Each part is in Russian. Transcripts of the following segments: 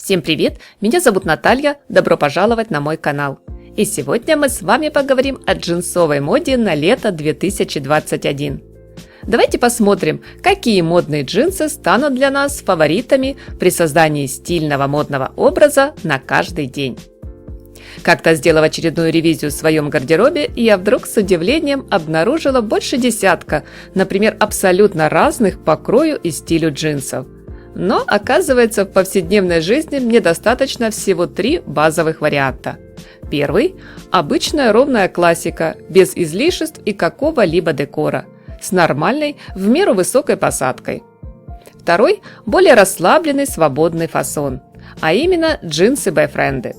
Всем привет! Меня зовут Наталья, добро пожаловать на мой канал. И сегодня мы с вами поговорим о джинсовой моде на лето 2021. Давайте посмотрим, какие модные джинсы станут для нас фаворитами при создании стильного модного образа на каждый день. Как-то сделав очередную ревизию в своем гардеробе, я вдруг с удивлением обнаружила больше десятка, например, абсолютно разных по крою и стилю джинсов. Но, оказывается, в повседневной жизни мне достаточно всего 3 базовых варианта. Первый – обычная ровная классика, без излишеств и какого-либо декора, с нормальной, в меру высокой посадкой. Второй – более расслабленный, свободный фасон, а именно джинсы-бойфренды.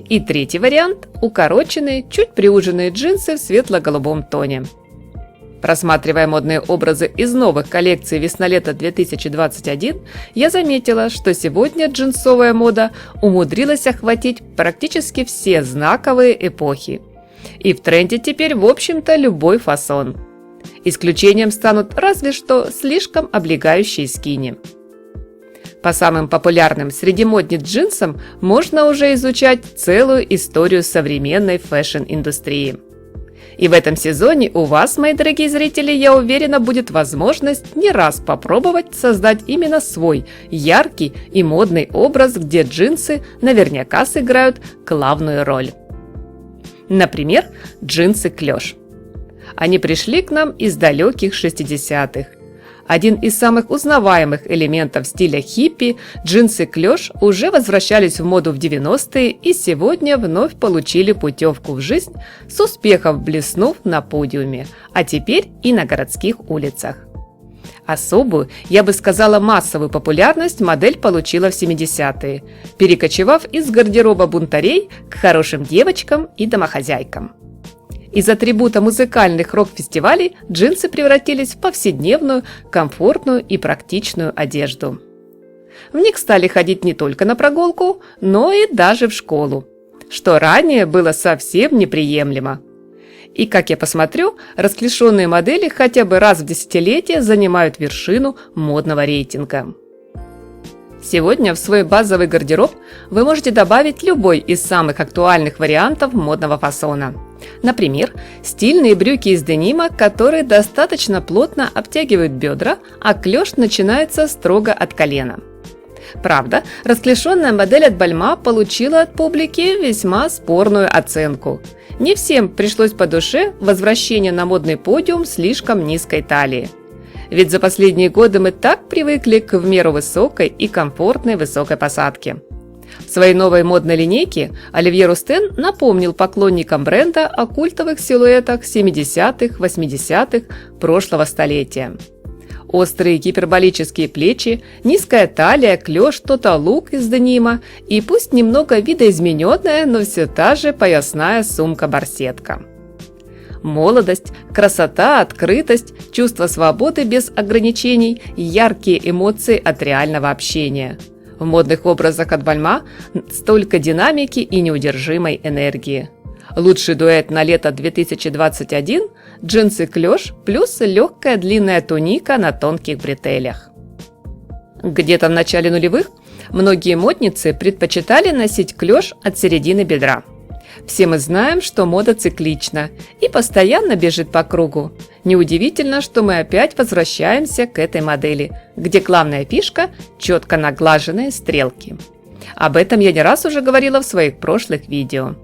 И третий вариант – укороченные, чуть приуженные джинсы в светло-голубом тоне. Просматривая модные образы из новых коллекций весна-лето 2021, я заметила, что сегодня джинсовая мода умудрилась охватить практически все знаковые эпохи. И в тренде теперь, в общем-то, любой фасон. Исключением станут разве что слишком облегающие скини. По самым популярным среди модниц джинсам можно уже изучать целую историю современной фэшн-индустрии. И в этом сезоне у вас, мои дорогие зрители, я уверена, будет возможность не раз попробовать создать именно свой яркий и модный образ, где джинсы наверняка сыграют главную роль. Например, джинсы клеш. Они пришли к нам из далеких 60-х. Один из самых узнаваемых элементов стиля хиппи, джинсы клеш уже возвращались в моду в 90-е и сегодня вновь получили путевку в жизнь, с успехом блеснув на подиуме, а теперь и на городских улицах. Особую, я бы сказала, массовую популярность модель получила в 70-е, перекочевав из гардероба бунтарей к хорошим девочкам и домохозяйкам. Из атрибута музыкальных рок-фестивалей джинсы превратились в повседневную, комфортную и практичную одежду. В них стали ходить не только на прогулку, но и даже в школу, что ранее было совсем неприемлемо. И, как я посмотрю, расклешенные модели хотя бы раз в десятилетие занимают вершину модного рейтинга. Сегодня в свой базовый гардероб вы можете добавить любой из самых актуальных вариантов модного фасона. Например, стильные брюки из денима, которые достаточно плотно обтягивают бедра, а клеш начинается строго от колена. Правда, расклешенная модель от Balmain получила от публики весьма спорную оценку. Не всем пришлось по душе возвращение на модный подиум слишком низкой талии. Ведь за последние годы мы так привыкли к в меру высокой и комфортной высокой посадке. В своей новой модной линейке Оливье Рустен напомнил поклонникам бренда о культовых силуэтах 70-х, 80-х прошлого столетия. Острые гиперболические плечи, низкая талия, клеш, Total Look из денима и пусть немного видоизмененная, но все та же поясная сумка-барсетка. Молодость, красота, открытость, чувство свободы без ограничений, яркие эмоции от реального общения. В модных образах от Balmain столько динамики и неудержимой энергии. Лучший дуэт на лето 2021 – джинсы клеш плюс легкая длинная туника на тонких бретелях. Где-то в начале нулевых многие модницы предпочитали носить клеш от середины бедра. Все мы знаем, что мода циклична и постоянно бежит по кругу. Неудивительно, что мы опять возвращаемся к этой модели, где главная фишка – четко наглаженные стрелки. Об этом я не раз уже говорила в своих прошлых видео.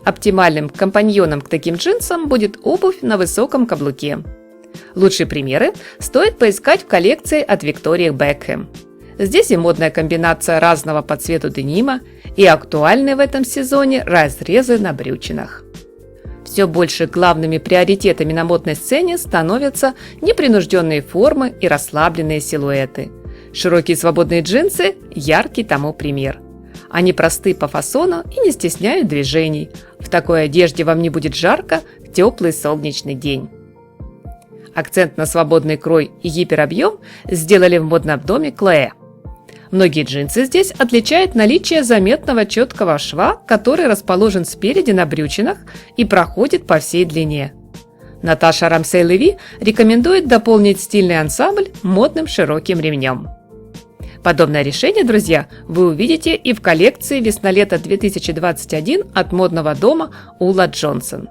Оптимальным компаньоном к таким джинсам будет обувь на высоком каблуке. Лучшие примеры стоит поискать в коллекции от Victoria Beckham. Здесь и модная комбинация разного по цвету денима, и актуальные в этом сезоне разрезы на брючинах. Все больше главными приоритетами на модной сцене становятся непринужденные формы и расслабленные силуэты. Широкие свободные джинсы – яркий тому пример. Они просты по фасону и не стесняют движений. В такой одежде вам не будет жарко в теплый солнечный день. Акцент на свободный крой и гиперобъем сделали в модном доме Chloé. Многие джинсы здесь отличает наличие заметного четкого шва, который расположен спереди на брючинах и проходит по всей длине. Наташа Рамсей-Леви рекомендует дополнить стильный ансамбль модным широким ремнем. Подобное решение, друзья, вы увидите и в коллекции весна-лето 2021 от модного дома Уlla Джонсон.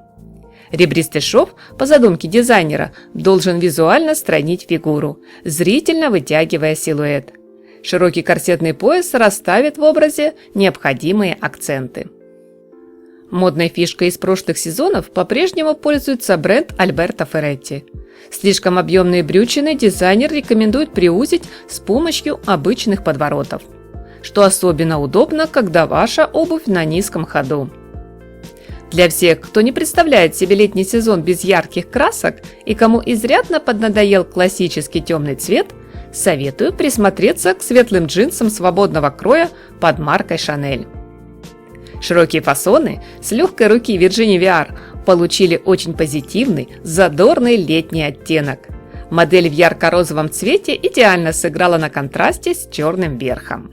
Ребристый шов, по задумке дизайнера, должен визуально стройнить фигуру, зрительно вытягивая силуэт. Широкий корсетный пояс расставит в образе необходимые акценты. Модной фишкой из прошлых сезонов по-прежнему пользуется бренд Альберто Ферретти. Слишком объемные брючины дизайнер рекомендует приузить с помощью обычных подворотов, что особенно удобно, когда ваша обувь на низком ходу. Для всех, кто не представляет себе летний сезон без ярких красок и кому изрядно поднадоел классический темный цвет, советую присмотреться к светлым джинсам свободного кроя под маркой Chanel. Широкие фасоны с легкой руки Virginia Viard получили очень позитивный, задорный летний оттенок. Модель в ярко-розовом цвете идеально сыграла на контрасте с черным верхом.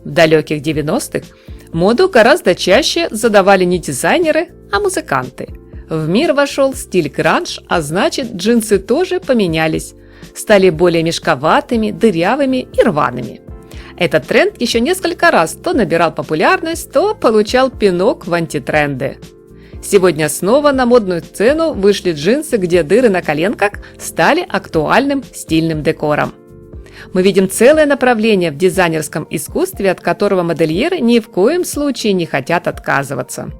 В далеких 90-х моду гораздо чаще задавали не дизайнеры, а музыканты. В мир вошел стиль гранж, а значит, джинсы тоже поменялись, стали более мешковатыми, дырявыми и рваными. Этот тренд еще несколько раз то набирал популярность, то получал пинок в антитренды. Сегодня снова на модную сцену вышли джинсы, где дыры на коленках стали актуальным стильным декором. Мы видим целое направление в дизайнерском искусстве, от которого модельеры ни в коем случае не хотят отказываться.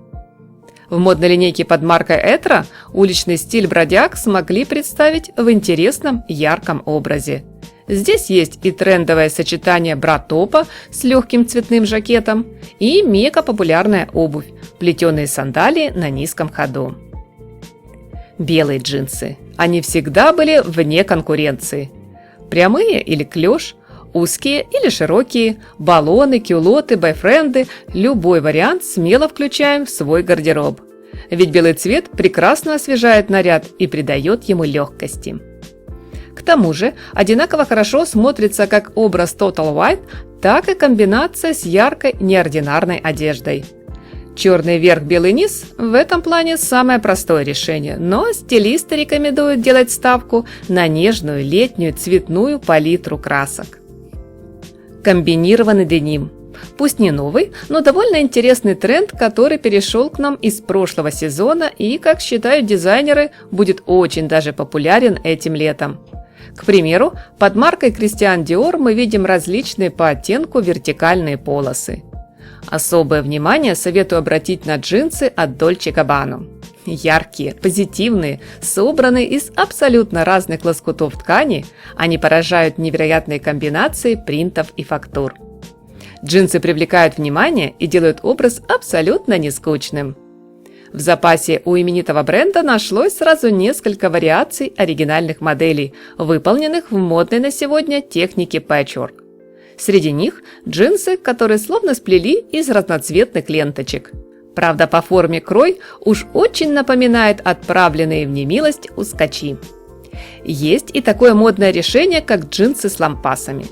В модной линейке под маркой Etro уличный стиль бродяг смогли представить в интересном ярком образе. Здесь есть и трендовое сочетание бра-топа с легким цветным жакетом, и мега-популярная обувь – плетеные сандалии на низком ходу. Белые джинсы. Они всегда были вне конкуренции. Прямые или клеш, узкие или широкие, баллоны, кюлоты, бойфренды – любой вариант смело включаем в свой гардероб. Ведь белый цвет прекрасно освежает наряд и придает ему легкости. К тому же одинаково хорошо смотрится как образ Total White, так и комбинация с яркой неординарной одеждой. Черный верх, белый низ – в этом плане самое простое решение, но стилисты рекомендуют делать ставку на нежную летнюю цветную палитру красок. Комбинированный деним. Пусть не новый, но довольно интересный тренд, который перешел к нам из прошлого сезона и, как считают дизайнеры, будет очень даже популярен этим летом. К примеру, под маркой Christian Dior мы видим различные по оттенку вертикальные полосы. Особое внимание советую обратить на джинсы от Dolce & Gabbana. Яркие, позитивные, собранные из абсолютно разных лоскутов ткани, они поражают невероятной комбинацией принтов и фактур. Джинсы привлекают внимание и делают образ абсолютно нескучным. В запасе у именитого бренда нашлось сразу несколько вариаций оригинальных моделей, выполненных в модной на сегодня технике пэтчворк. Среди них джинсы, которые словно сплели из разноцветных ленточек. Правда, по форме крой уж очень напоминает отправленные в немилость ускочи. Есть и такое модное решение, как джинсы с лампасами.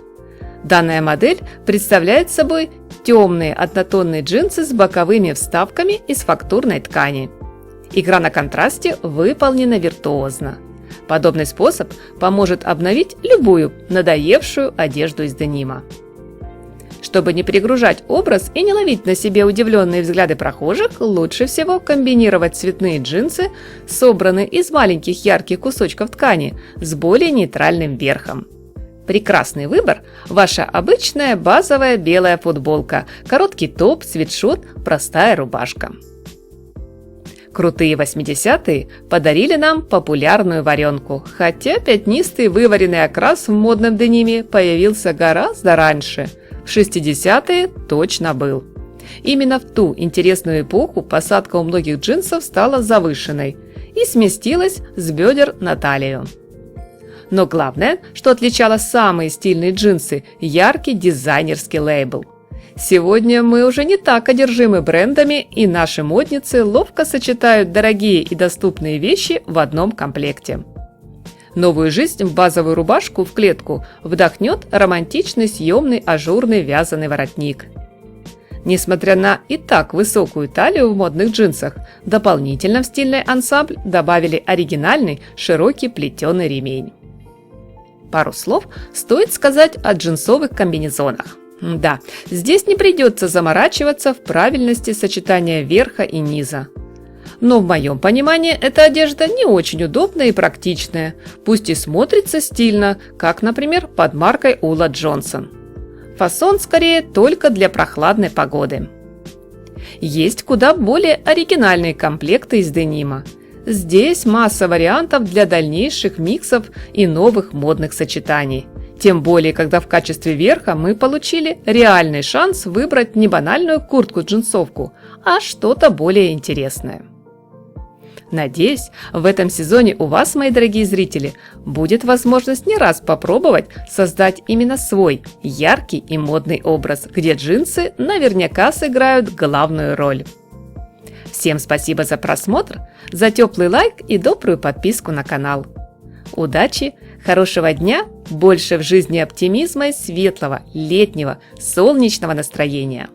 Данная модель представляет собой темные однотонные джинсы с боковыми вставками из фактурной ткани. Игра на контрасте выполнена виртуозно. Подобный способ поможет обновить любую надоевшую одежду из денима. Чтобы не перегружать образ и не ловить на себе удивленные взгляды прохожих, лучше всего комбинировать цветные джинсы, собранные из маленьких ярких кусочков ткани, с более нейтральным верхом. Прекрасный выбор – ваша обычная базовая белая футболка, короткий топ, свитшот, простая рубашка. Крутые 80-е подарили нам популярную варенку, хотя пятнистый вываренный окрас в модном дениме появился гораздо раньше. В 60-е точно был. Именно в ту интересную эпоху посадка у многих джинсов стала завышенной и сместилась с бедер на талию. Но главное, что отличало самые стильные джинсы – яркий дизайнерский лейбл. Сегодня мы уже не так одержимы брендами, и наши модницы ловко сочетают дорогие и доступные вещи в одном комплекте. Новую жизнь в базовую рубашку в клетку вдохнет романтичный съемный ажурный вязаный воротник. Несмотря на и так высокую талию в модных джинсах, дополнительно в стильный ансамбль добавили оригинальный широкий плетеный ремень. Пару слов стоит сказать о джинсовых комбинезонах. Да, здесь не придется заморачиваться в правильности сочетания верха и низа. Но в моем понимании эта одежда не очень удобная и практичная, пусть и смотрится стильно, как, например, под маркой Ула Джонсон. Фасон скорее только для прохладной погоды. Есть куда более оригинальные комплекты из денима. Здесь масса вариантов для дальнейших миксов и новых модных сочетаний. Тем более, когда в качестве верха мы получили реальный шанс выбрать не банальную куртку-джинсовку, а что-то более интересное. Надеюсь, в этом сезоне у вас, мои дорогие зрители, будет возможность не раз попробовать создать именно свой яркий и модный образ, где джинсы наверняка сыграют главную роль. Всем спасибо за просмотр, за теплый лайк и добрую подписку на канал. Удачи, хорошего дня, больше в жизни оптимизма и светлого, летнего, солнечного настроения!